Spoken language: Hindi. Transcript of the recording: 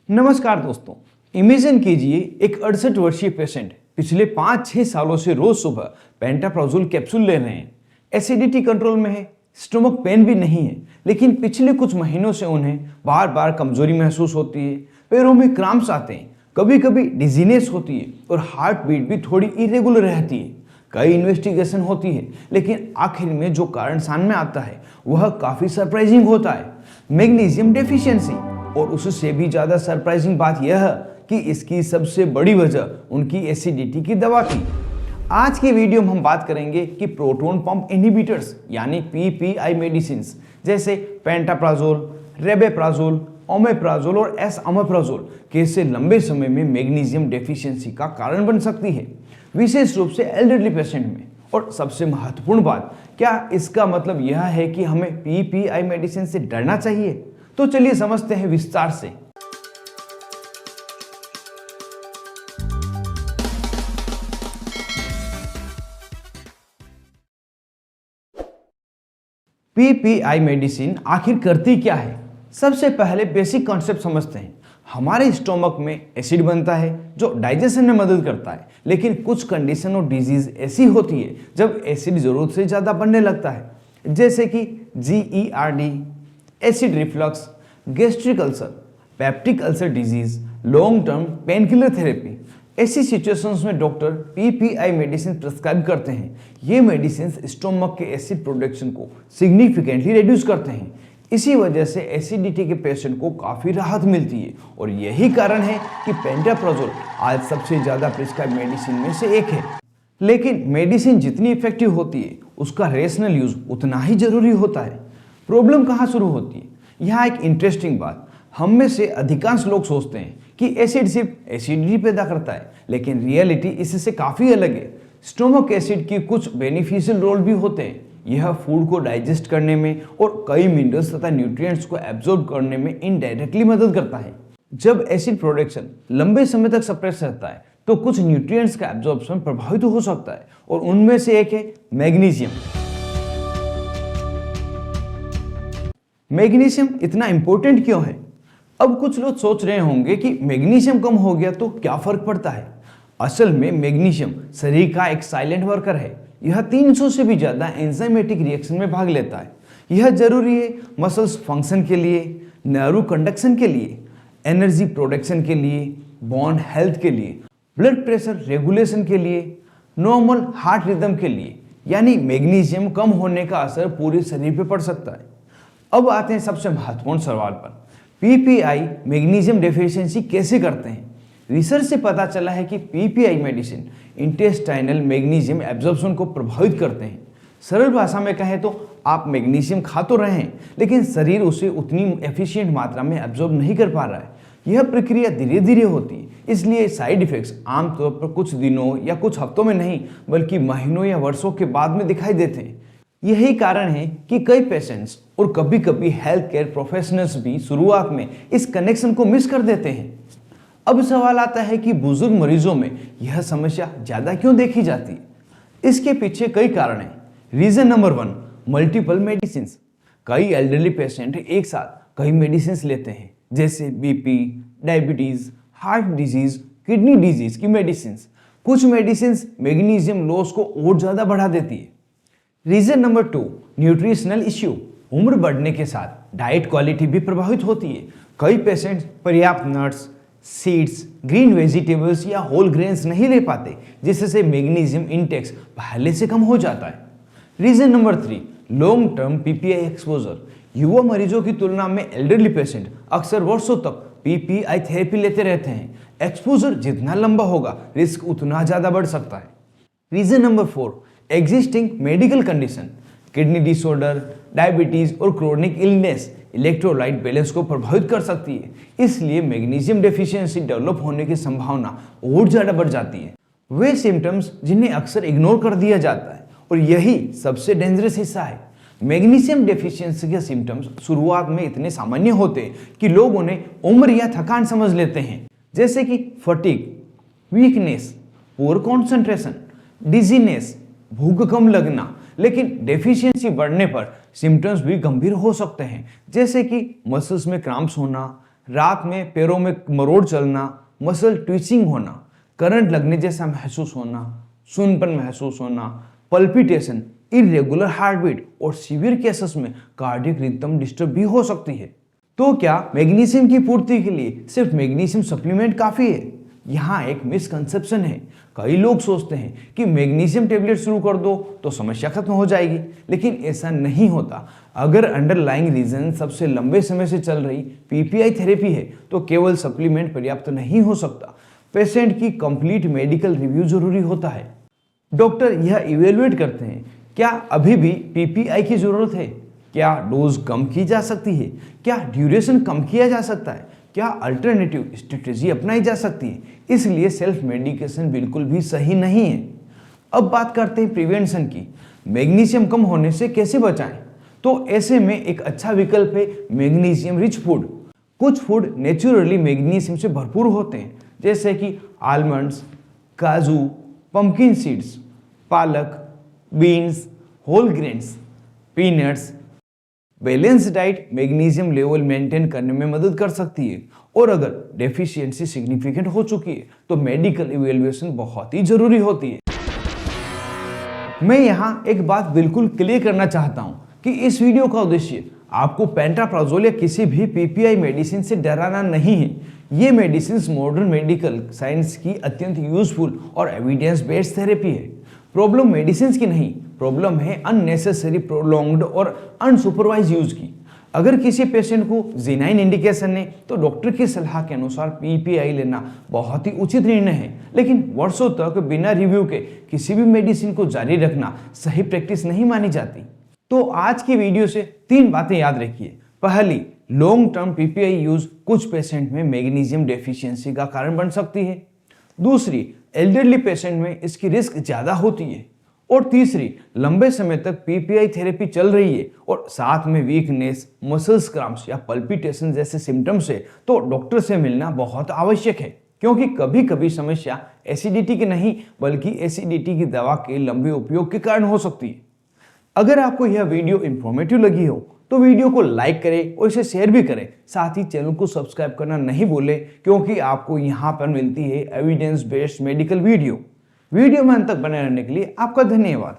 नमस्कार दोस्तों, इमेजिन कीजिए एक 68 वर्षीय पेशेंट पिछले 5-6 सालों से रोज सुबह पेंटाप्राजोल कैप्सूल ले रहे हैं। एसिडिटी कंट्रोल में है, स्टमक पेन भी नहीं है, लेकिन पिछले कुछ महीनों से उन्हें बार बार कमजोरी महसूस होती है, पैरों में क्रैम्प्स आते हैं, कभी कभी डिजीनेस होती है और हार्ट बीट भी थोड़ी इरेगुलर रहती है। कई इन्वेस्टिगेशन होती है, लेकिन आखिर में जो कारण सामने आता है वह काफी सरप्राइजिंग होता है, मैग्नीशियम डेफिशिएंसी। और उससे भी ज्यादा सरप्राइजिंग बात यह है कि इसकी सबसे बड़ी वजह उनकी एसिडिटी की दवा थी। आज की वीडियो में हम बात करेंगे कि प्रोटॉन पंप इनहिबिटर्स यानी पीपीआई मेडिसिन जैसे पेंटाप्राजोल, रेबेप्राजोल, ओमेप्राजोल और एसअमेप्राजोल कैसे लंबे समय में मैग्नीशियम डेफिशिएंसी का कारण बन सकती है, विशेष रूप से एल्डरली पेशेंट में। और सबसे महत्वपूर्ण बात, क्या इसका मतलब यह है कि हमें पीपीआई मेडिसिन से डरना चाहिए? तो चलिए समझते हैं विस्तार से। पीपीआई मेडिसिन आखिर करती क्या है? सबसे पहले बेसिक कॉन्सेप्ट समझते हैं। हमारे स्टोमक में एसिड बनता है जो डाइजेशन में मदद करता है, लेकिन कुछ कंडीशन और डिजीज ऐसी होती है जब एसिड जरूरत से ज्यादा बनने लगता है, जैसे कि GERD, acid reflux, gastric ulcer, peptic ulcer disease, long term painkiller therapy. ऐसी सिचुएशंस में डॉक्टर पीपीआई मेडिसिन प्रिस्क्राइब करते हैं। ये मेडिसिन स्टोमक के एसिड प्रोडक्शन को सिग्निफिकेंटली रिड्यूस करते हैं। इसी वजह से एसिडिटी के पेशेंट को काफ़ी राहत मिलती है और यही कारण है कि पेंटाप्राजोल आज सबसे ज़्यादा प्रिस्क्राइब मेडिसिन में से एक है। लेकिन मेडिसिन जितनी इफेक्टिव होती है उसका रेशनल यूज उतना ही जरूरी होता है। प्रॉब्लम कहाँ शुरू होती है? यहाँ एक इंटरेस्टिंग बात, हम में से अधिकांश लोग सोचते हैं कि एसिड सिर्फ एसिडिटी पैदा करता है, लेकिन रियलिटी इससे काफ़ी अलग है। स्टोमक एसिड के कुछ बेनिफिशियल रोल भी होते हैं। यह फूड को डाइजेस्ट करने में और कई मिनरल्स तथा न्यूट्रिएंट्स को एब्जॉर्ब करने में इनडायरेक्टली मदद करता है। जब एसिड प्रोडक्शन लंबे समय तक सप्रेस रहता है तो कुछ न्यूट्रिएंट्स का एब्जॉर्प्शन प्रभावित हो सकता है और उनमें से एक है मैग्नीशियम। मैग्नीशियम इतना इंपॉर्टेंट क्यों है? अब कुछ लोग सोच रहे होंगे कि मैग्नीशियम कम हो गया तो क्या फर्क पड़ता है। असल में मैग्नीशियम शरीर का एक साइलेंट वर्कर है। यह 300 से भी ज्यादा एंजाइमेटिक रिएक्शन में भाग लेता है। यह जरूरी है मसल्स फंक्शन के लिए, नर्व कंडक्शन के लिए, एनर्जी प्रोडक्शन के लिए, बोन हेल्थ के लिए, ब्लड प्रेशर रेगुलेशन के लिए, नॉर्मल हार्ट रिदम के लिए। यानी मैग्नीशियम कम होने का असर पूरे शरीर पर पड़ सकता है। अब आते हैं सबसे महत्वपूर्ण सवाल पर, पीपीआई मैग्नीशियम डेफिशिएंसी कैसे करते हैं? रिसर्च से पता चला है कि PPI medicine intestinal magnesium absorption को प्रभावित करते हैं। सरल भाषा में कहें तो आप मैग्नीशियम खा तो रहे हैं, लेकिन शरीर उसे उतनी एफिशिएंट मात्रा में एब्जॉर्ब नहीं कर पा रहा है। यह प्रक्रिया धीरे धीरे होती है, इसलिए साइड इफेक्ट्स आमतौर पर कुछ दिनों या कुछ हफ्तों में नहीं, बल्कि महीनों या वर्षों के बाद में दिखाई देते हैं। यही कारण है कि कई पेशेंट्स और कभी कभी हेल्थ केयर प्रोफेशनल्स भी शुरुआत में इस कनेक्शन को मिस कर देते हैं। अब सवाल आता है कि बुजुर्ग मरीजों में यह समस्या ज्यादा क्यों देखी जाती है? इसके पीछे कई कारण हैं। Reason number 1, multiple medicine. कई एल्डरली पेशेंट एक साथ कई मेडिसिन लेते हैं, जैसे BP, diabetes, heart disease, kidney disease की मेडिसिन। कुछ मेडिसिन मैग्नीशियम लॉस को और ज्यादा बढ़ा देती है। Reason number 2, nutritional issue. उम्र बढ़ने के साथ डाइट क्वालिटी भी प्रभावित होती है। कई पेशेंट्स पर्याप्त नट्स, सीड्स, ग्रीन वेजिटेबल्स या होल ग्रेन्स नहीं ले पाते, जिससे मैग्नीशियम इंटेक्स पहले से कम हो जाता है। Reason number 3, long term PPI exposure. युवा मरीजों की तुलना में एल्डरली पेशेंट अक्सर वर्षों तक पीपीआई थेरेपी लेते रहते हैं। एक्सपोजर जितना लंबा होगा, रिस्क उतना ज्यादा बढ़ सकता है। Reason number 4, existing medical condition. Kidney disorder, diabetes और क्रोनिक इलनेस इलेक्ट्रोलाइट बैलेंस को प्रभावित कर सकती है, इसलिए मैग्नीशियम डेफिशिएंसी डेवलप होने की संभावना और ज्यादा बढ़ जाती है। वे सिम्टम्स जिन्हें अक्सर इग्नोर कर दिया जाता है और यही सबसे डेंजरस हिस्सा है। मैग्नीशियम डेफिशिएंसी के सिम्टम्स शुरुआत में इतने सामान्य होते हैं कि लोग उन्हें उम्र या थकान समझ लेते हैं, जैसे कि fatigue, weakness, poor concentration, dizziness, भूख कम लगना। लेकिन डेफिशिएंसी बढ़ने पर सिम्टम्स भी गंभीर हो सकते हैं, जैसे कि मसल्स में क्रैम्प्स होना, रात में पैरों में मरोड़ चलना, मसल ट्विचिंग होना, करंट लगने जैसा महसूस होना, सुनपन महसूस होना, पल्पिटेशन, इरेगुलर हार्ट बीट और सीवियर केसेस में कार्डियक रिदम डिस्टर्ब भी हो सकती है। तो क्या मैग्नीशियम की पूर्ति के लिए सिर्फ मैग्नीशियम सप्लीमेंट काफी है? यहाँ एक मिसकंसेप्शन है। कई लोग सोचते हैं कि मैग्नीशियम टेबलेट शुरू कर दो तो समस्या खत्म हो जाएगी, लेकिन ऐसा नहीं होता। अगर अंडरलाइंग रीजन सबसे लंबे समय से चल रही पीपीआई थेरेपी है तो केवल सप्लीमेंट पर्याप्त नहीं हो सकता। पेशेंट की कंप्लीट मेडिकल रिव्यू जरूरी होता है। डॉक्टर यह इवेलुएट करते हैं क्या अभी भी पीपीआई की जरूरत है, क्या डोज कम की जा सकती है, क्या ड्यूरेशन कम किया जा सकता है, क्या अल्टरनेटिव स्ट्रेटेजी अपनाई जा सकती है। इसलिए सेल्फ मेडिकेशन बिल्कुल भी सही नहीं है। अब बात करते हैं प्रिवेंशन की। मैग्नीशियम कम होने से कैसे बचाएं? तो ऐसे में एक अच्छा विकल्प है मैग्नीशियम रिच फूड। कुछ फूड नेचुरली मैग्नीशियम से भरपूर होते हैं, जैसे कि आलमंड्स, काजू, पंपकिन सीड्स, पालक, beans, whole grains, peanuts. Balance diet magnesium level maintain करने में मदद कर सकती है, और अगर डेफिशिएंसी सिग्निफिकेंट हो चुकी है तो मेडिकल इवैल्यूएशन बहुत ही जरूरी होती है। मैं यहाँ एक बात बिल्कुल क्लियर करना चाहता हूँ कि इस वीडियो का उद्देश्य आपको पेंटाप्राजोल या किसी भी पीपीआई मेडिसिन से डराना नहीं है। ये मेडिसिन मॉडर्न मेडिकल साइंस की अत्यंत यूजफुल और एविडेंस बेस्ड थेरेपी है। प्रॉब्लम मेडिसिन की नहीं, प्रॉब्लम है अननेसेसरी प्रोलॉन्ग्ड और अनसुपरवाइज यूज की। अगर किसी पेशेंट को जेनाइन इंडिकेशन है तो डॉक्टर की सलाह के अनुसार पीपीआई लेना बहुत ही उचित निर्णय है, लेकिन वर्षों तक बिना रिव्यू के किसी भी मेडिसिन को जारी रखना सही प्रैक्टिस नहीं मानी जाती। तो आज की वीडियो से 3 बातें याद रखिए। पहली, लॉन्ग टर्म पीपीआई यूज कुछ पेशेंट में मैग्नीशियम डेफिशिएंसी का कारण बन सकती है। दूसरी, एल्डरली पेशेंट में इसकी रिस्क ज्यादा होती है। और तीसरी, लंबे समय तक पीपीआई थेरेपी चल रही है और साथ में वीकनेस, मसल्स क्रैम्प्स या पल्पिटेशन जैसे सिम्टम्स है तो डॉक्टर से मिलना बहुत आवश्यक है, क्योंकि कभी कभी समस्या एसिडिटी की नहीं बल्कि एसिडिटी की दवा के लंबे उपयोग के कारण हो सकती है। अगर आपको यह वीडियो इंफॉर्मेटिव लगी हो तो वीडियो को लाइक करें और इसे शेयर भी करें। साथ ही चैनल को सब्सक्राइब करना नहीं भूलें, क्योंकि आपको यहाँ पर मिलती है एविडेंस बेस्ड मेडिकल वीडियो में अंत तक बने रहने के लिए आपका धन्यवाद।